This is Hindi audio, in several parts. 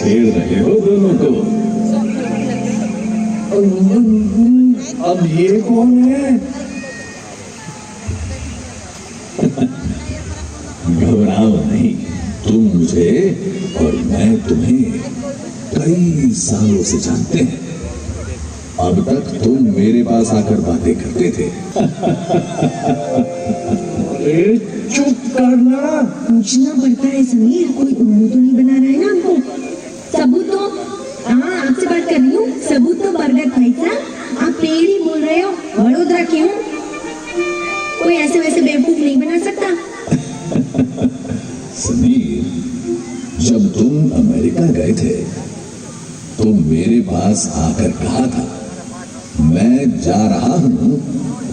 छेड़ रहे हो दोनों को। अब ये कौन है? घबराओ नहीं, तुम मुझे और मैं तुम्हें कई सालों से जानते हैं। अब तक तुम मेरे पास आकर बातें करते थे। अरे चुप करना। पूछना पड़ता है समीर, कोई उल्लू तो नहीं बना रहा है ना हमको? सबूत तो, हाँ आपसे बात कर रही हूँ। सबूत तो बरगद भाई साहब, आप पेड़ ही बोल रहे हो। वडोदरा क्यों? कोई ऐसे वैसे बेवकूफ नहीं बना सकता। समीर, जब तुम अमेरिका गए थे तो मेरे पास आकर कहा था, मैं जा रहा हूं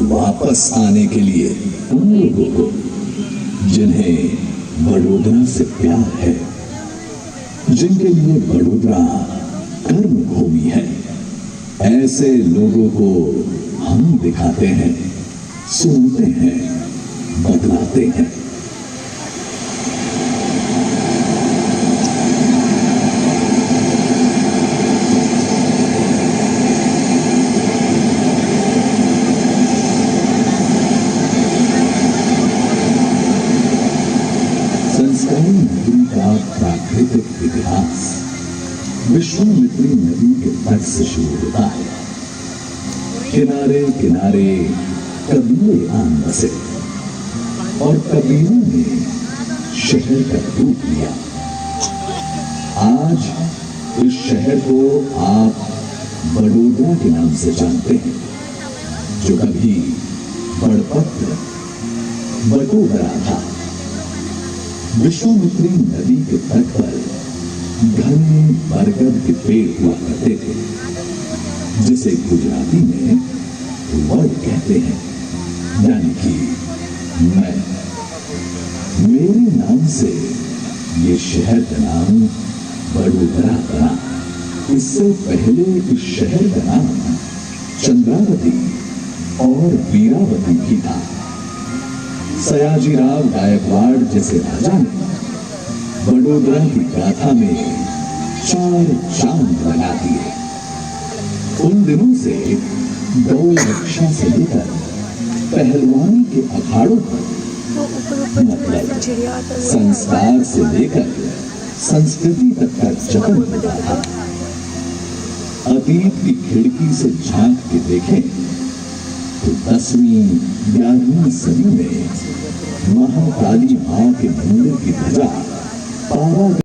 वापस आने के लिए उन लोगों को जिन्हें वडोदरा से प्यार है, जिनके लिए वडोदरा कर्म भूमि है। ऐसे लोगों को हम दिखाते हैं, सुनते हैं, बतलाते हैं। संस्कारी नदी का प्राकृतिक इतिहास विश्वामित्री नदी के तट से शुरू होता है। किनारे किनारे कबीले आम बसे और कबीलों ने शहर का रूप लिया। आज इस शहर को आप वडोदरा के नाम से जानते हैं, जो कभी बड़पत्र वडोदरा था। विश्वामित्री नदी के तट पर घने बरगद के पेड़ हुआ करते थे, जिसे गुजराती में वड कहते हैं, यानी कि मैं। मेरे नाम से ये शहर का नाम वडोदरा बना। इससे पहले इस शहर का नाम चंद्रावती और वीरावती भी था। सयाजीराव गायकवाड़ जैसे राजा ने वडोदरा की गाथा में 4 चांद लगा दिए। उन दिनों से गौ रक्षा से लेकर पहलवानी के अखाड़ों पर, मतलब संस्कार से लेकर संस्कृति तक का जतन होता था। अतीत की खिड़की से झांक के देखें तो 10वीं 11वीं सदी में महाकाली मां के मंदिर की ध्वजा पावा